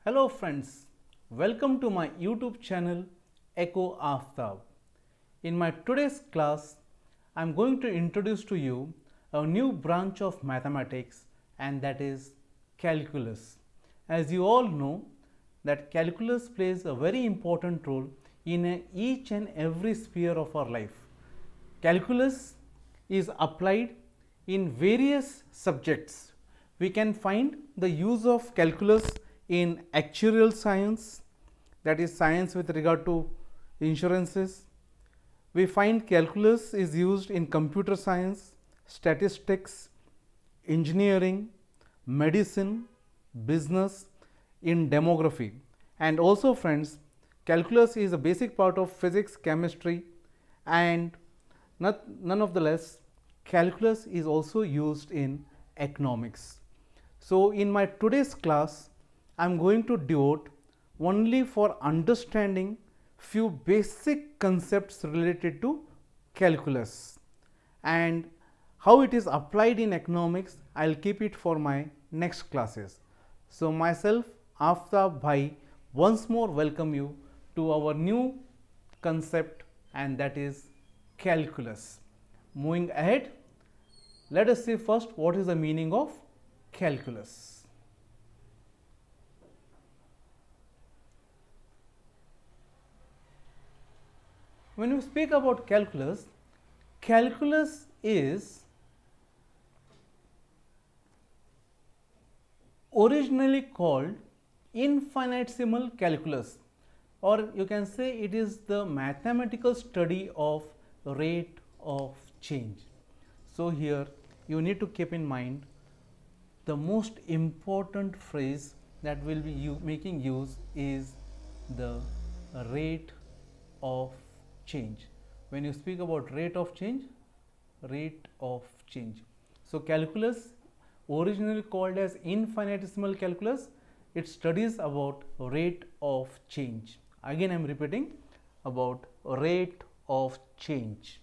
Hello friends, welcome to my YouTube channel Echo Aftab. In my today's class, I am going to introduce to you a new branch of mathematics, and that is calculus. As you all know that calculus plays a very important role in each and every sphere of our life. Calculus is applied in various subjects. We can find the use of calculus in actuarial science, that is science with regard to insurances. We find calculus is used in computer science, statistics, engineering, medicine, business, in demography. And also friends, calculus is a basic part of physics, chemistry, and none of the less, calculus is also used in economics. So in my today's class, I am going to devote only for understanding few basic concepts related to calculus, and how it is applied in economics I will keep it for my next classes. So myself Aftab Bhai once more welcome you to our new concept, and that is calculus. Moving ahead, let us see first what is the meaning of calculus. When we speak about calculus, calculus is originally called infinitesimal calculus, or you can say it is the mathematical study of rate of change. So here you need to keep in mind the most important phrase that will be making use is the rate of change. When you speak about rate of change. So calculus, originally called as infinitesimal calculus, it studies about rate of change. Again I am repeating about rate of change.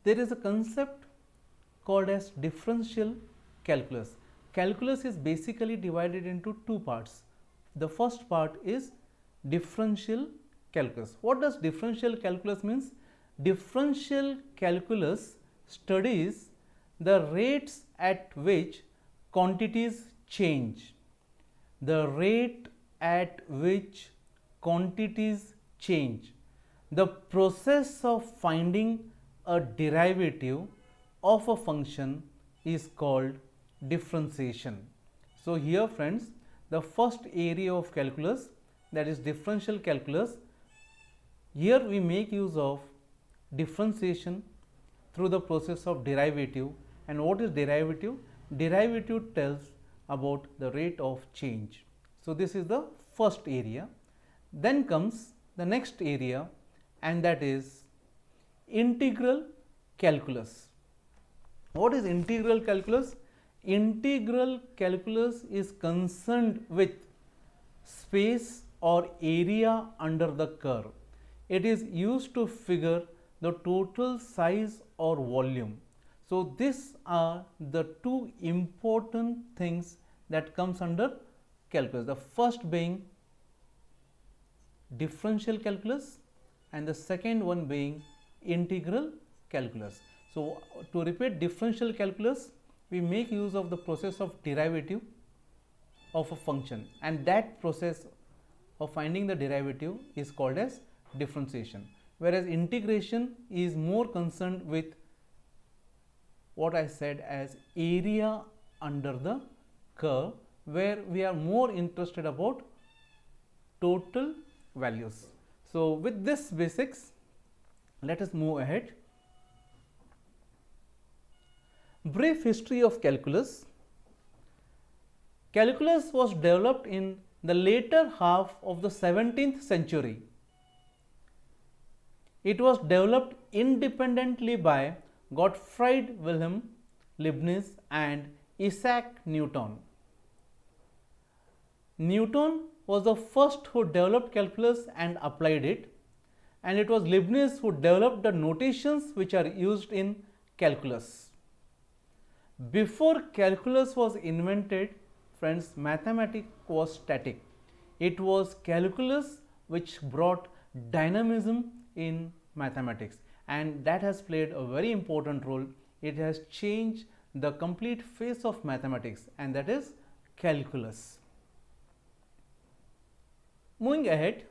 There is a concept called as differential calculus. Calculus is basically divided into two parts. The first part is differential calculus. What does differential calculus means? Differential calculus studies the rates at which quantities change. The rate at which quantities change. The process of finding a derivative of a function is called differentiation. So here friends, the first area of calculus, that is differential calculus, here we make use of differentiation through the process of derivative. And what is derivative? Derivative tells about the rate of change. So this is the first area. Then comes the next area, and that is integral calculus. What is integral calculus? Integral calculus is concerned with space or area under the curve. It is used to figure the total size or volume. So these are the two important things that comes under calculus. The first being differential calculus, and the second one being integral calculus. So to repeat, differential calculus, we make use of the process of derivative of a function, and that process of finding the derivative is called as differentiation, whereas integration is more concerned with what I said as area under the curve, where we are more interested about total values. So with this basics, let us move ahead. Brief history of calculus. Calculus was developed in the later half of the 17th century. It was developed independently by Gottfried Wilhelm Leibniz and Isaac Newton. Newton was the first who developed calculus and applied it, and it was Leibniz who developed the notations which are used in calculus. Before calculus was invented, friends, mathematics was static. It was calculus which brought dynamism in mathematics, and that has played a very important role. It has changed the complete face of mathematics, and that is calculus. Moving ahead,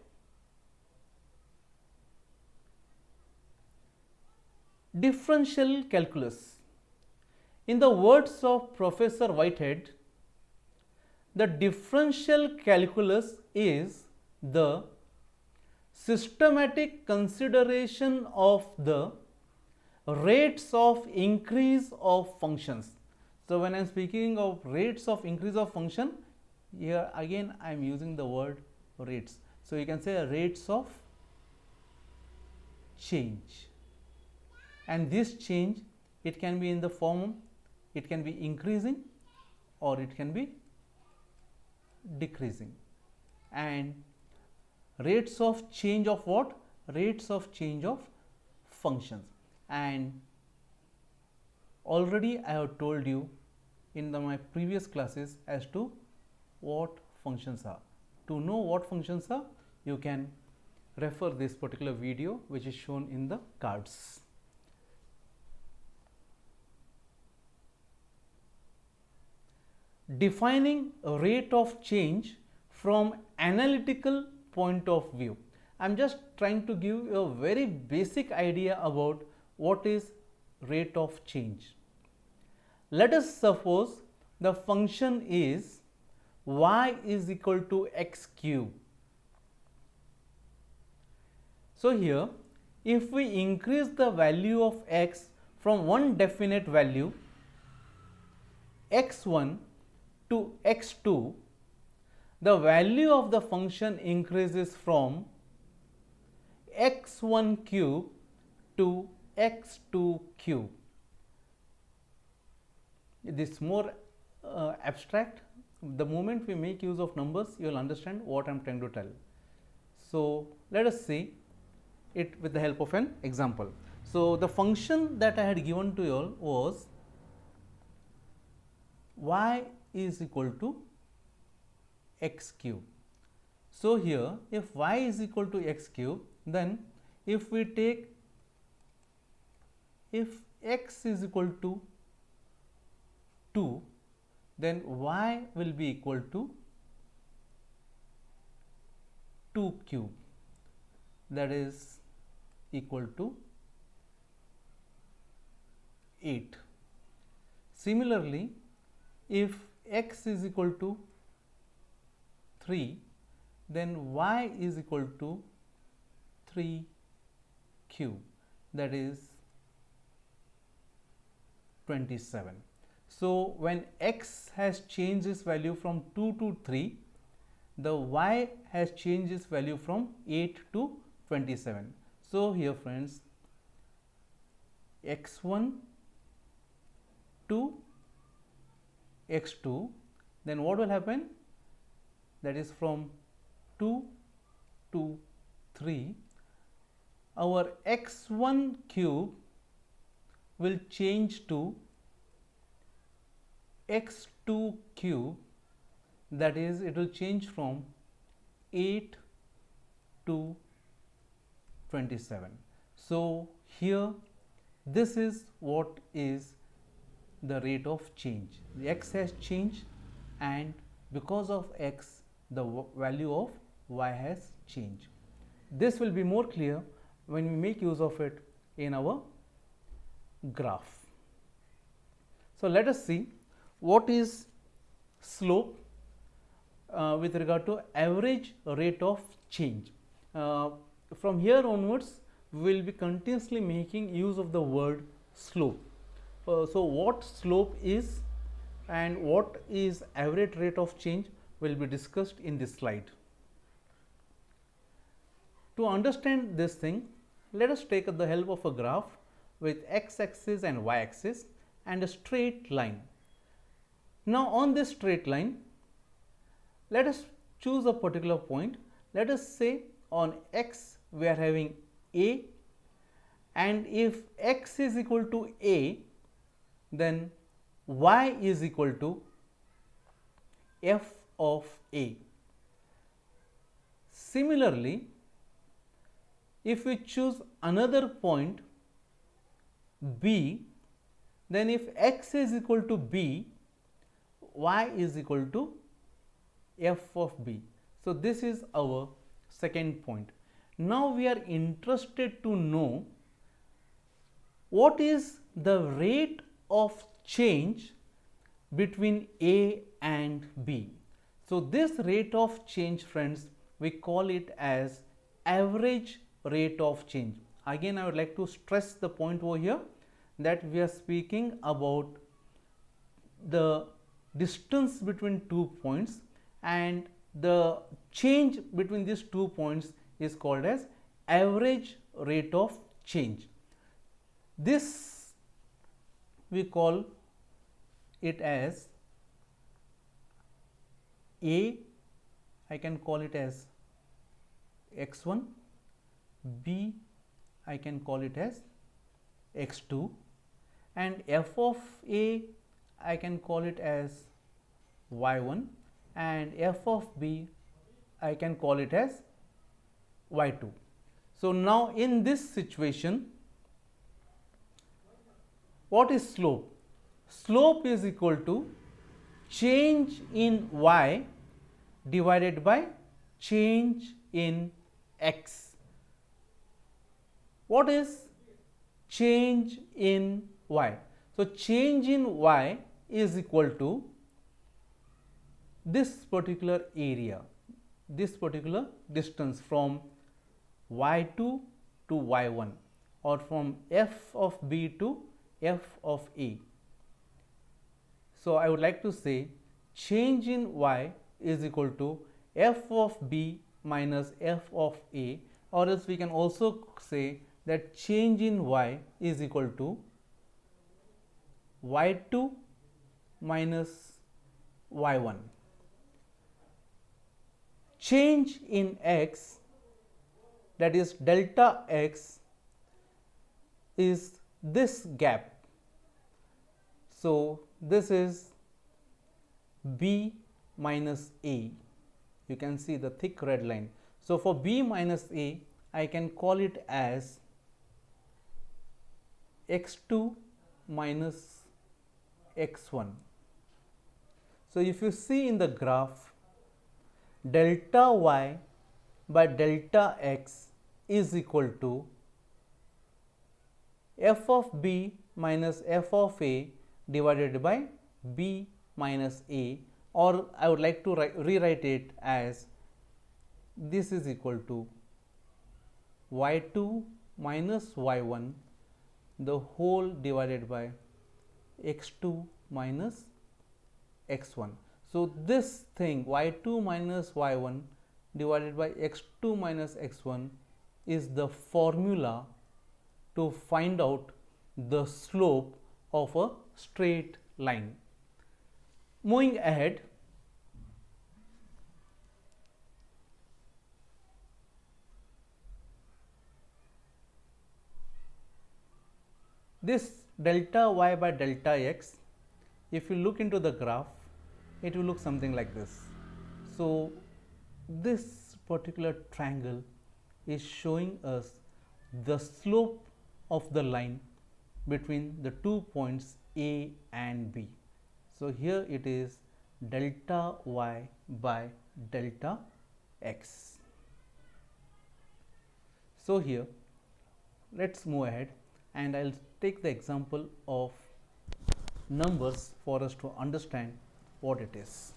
differential calculus. In the words of Professor Whitehead, the differential calculus is the systematic consideration of the rates of increase of functions. So, when I am speaking of rates of increase of function, here again I am using the word rates. So, you can say rates of change, and this change, it can be in the form, it can be increasing or it can be decreasing. And rates of change of what? Rates of change of functions. And already I have told you in my previous classes as to what functions are. To know what functions are, you can refer this particular video which is shown in the cards. Defining a rate of change from analytical point of view. I am just trying to give you a very basic idea about what is rate of change. Let us suppose the function is y is equal to x cube. So, here if we increase the value of x from one definite value x1 to x2, the value of the function increases from x1 cube to x2 cube. It is more abstract. The moment we make use of numbers, you will understand what I am trying to tell. So, let us see it with the help of an example. So, the function that I had given to you all was y is equal to x cube. So, here if y is equal to x cube, then if we take, if x is equal to 2, then y will be equal to 2 cube, that is equal to 8. Similarly, if x is equal to 3, then y is equal to 3 cube, that is 27. So, when x has changed its value from 2 to 3, the y has changed its value from 8 to 27. So, here friends, x1 to x2, then what will happen? That is from 2 to 3, our x1 cube will change to x2 cube, that is it will change from 8 to 27. So, here this is what is the rate of change. The x has changed, and because of x the value of y has changed. This will be more clear when we make use of it in our graph. So, let us see what is slope with regard to average rate of change. From here onwards, we will be continuously making use of the word slope. So, what slope is and what is average rate of change will be discussed in this slide. To understand this thing, let us take the help of a graph with x axis and y axis and a straight line. Now, on this straight line, let us choose a particular point. Let us say on x we are having a, and if x is equal to a, then y is equal to f of a. Similarly, if we choose another point b, then if x is equal to b, y is equal to f of b. So, this is our second point. Now, we are interested to know what is the rate of change between a and b. So, this rate of change, friends, we call it as average rate of change. Again, I would like to stress the point over here that we are speaking about the distance between 2 points, and the change between these 2 points is called as average rate of change. This we call it as a, I can call it as x1, b I can call it as x2, and f of a I can call it as y1, and f of b I can call it as y2. So, now in this situation, what is slope? Slope is equal to change in y divided by change in x. What is change in y? So, change in y is equal to this particular area, this particular distance from y2 to y1, or from f of b to f of a. So, I would like to say change in y is equal to f of b minus f of a, or else we can also say that change in y is equal to y2 minus y1. Change in x, that is delta x, is this gap. So, this is b minus a, you can see the thick red line. So, for b minus a, I can call it as x2 minus x1. So, if you see in the graph, delta y by delta x is equal to f of b minus f of a divided by b minus a, or I would like to rewrite it as this is equal to y2 minus y1 the whole divided by x2 minus x1. So, this thing y2 minus y1 divided by x2 minus x1 is the formula to find out the slope of a straight line. Moving ahead, this delta y by delta x, if you look into the graph, it will look something like this. So, this particular triangle is showing us the slope of the line between the 2 points A and B. So, here it is delta y by delta x. So, here let us move ahead and I will take the example of numbers for us to understand what it is.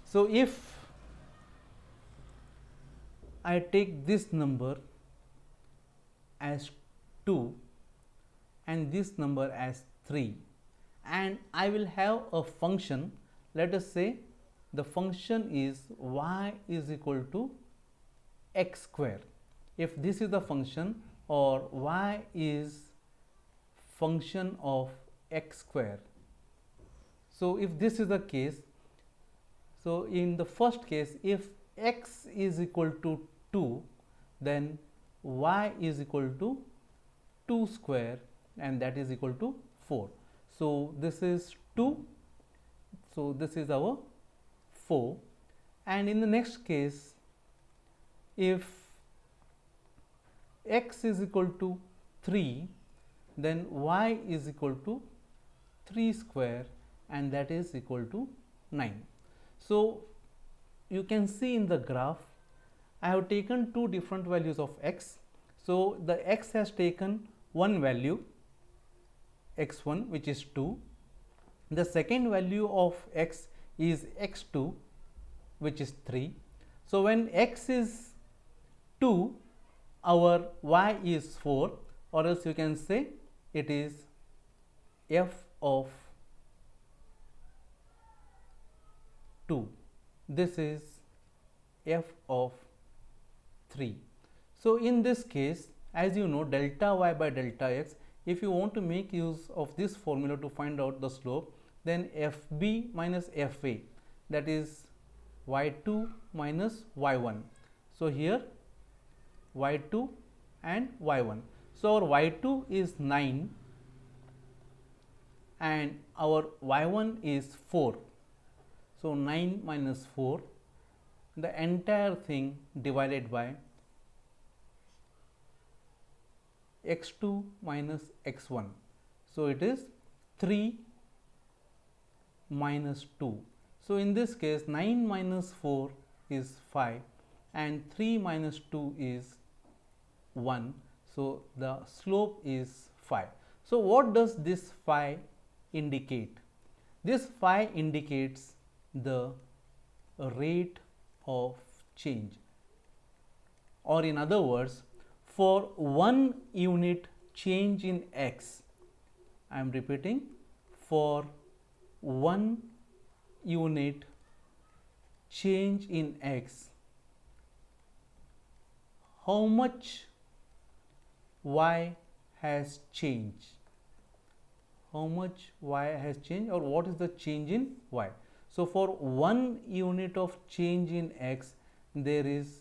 So, if I take this number as 2 and this number as 3, and I will have a function, let us say the function is y is equal to x square. If this is the function, or y is function of x square. So, if this is the case, so in the first case, if x is equal to 2, then y is equal to 2 square, and that is equal to 4. So this is 2. So this is our 4. And in the next case, if x is equal to 3, then y is equal to 3 square, and that is equal to 9. So you can see in the graph, I have taken two different values of x. So the x has taken one value x1, which is 2. The second value of x is x2, which is 3. So when x is 2, our y is 4, or else you can say it is f of 2. This is f of 3. So in this case, as you know, delta y by delta x, if you want to make use of this formula to find out the slope, then fb minus fa, that is y2 minus y1. So here y2 and y1. So our y2 is 9 and our y1 is 4. So 9 minus 4, the entire thing divided by x2 minus x1. So it is 3 minus 2. So in this case, 9 minus 4 is 5 and 3 minus 2 is 1. So the slope is 5. So what does this phi indicate? This phi indicates the rate of change, or in other words, for 1 unit change in x, I am repeating, for 1 unit change in x, how much y has changed? How much y has changed, or what is the change in y? So for 1 unit of change in x, there is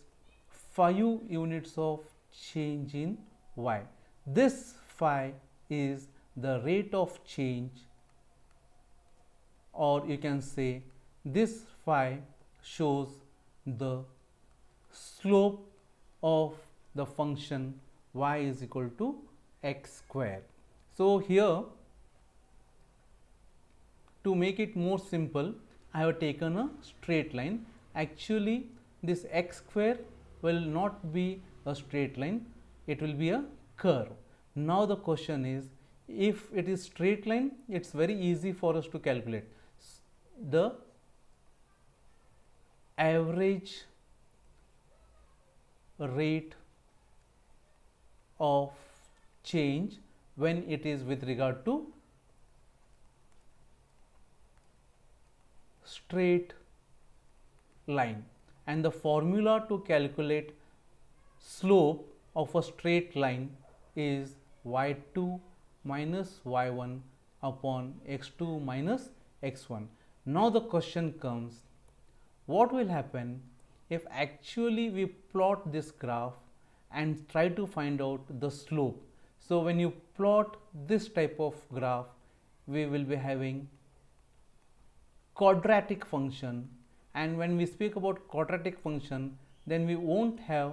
5 units of change in y. This phi is the rate of change, or you can say this phi shows the slope of the function y is equal to x square. So here, to make it more simple, I have taken a straight line. Actually, this x square will not be a straight line, it will be a curve. Now the question is, if it is straight line, it is very easy for us to calculate the average rate of change when it is with regard to straight line, and the formula to calculate slope of a straight line is y2 minus y1 upon x2 minus x1. Now the question comes, what will happen if actually we plot this graph and try to find out the slope? So when you plot this type of graph, we will be having quadratic function, and when we speak about quadratic function, then we won't have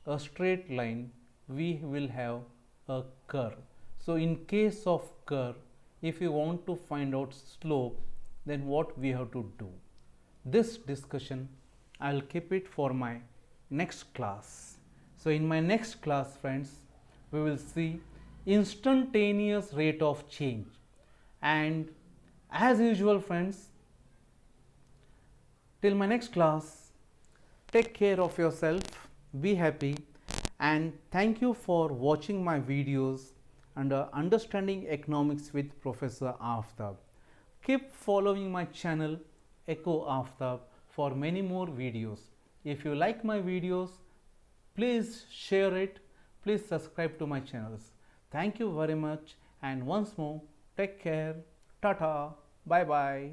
a straight line, we will have a curve. So in case of curve, if you want to find out slope, then what we have to do? This discussion I will keep it for my next class. So in my next class, friends, we will see instantaneous rate of change. And as usual, friends, till my next class, take care of yourself, be happy, and thank you for watching my videos under Understanding Economics with Professor Aftab. Keep following my channel Echo Aftab for many more videos. If you like my videos, please share it, please subscribe to my channels. Thank you very much, and once more, take care, tata, bye bye.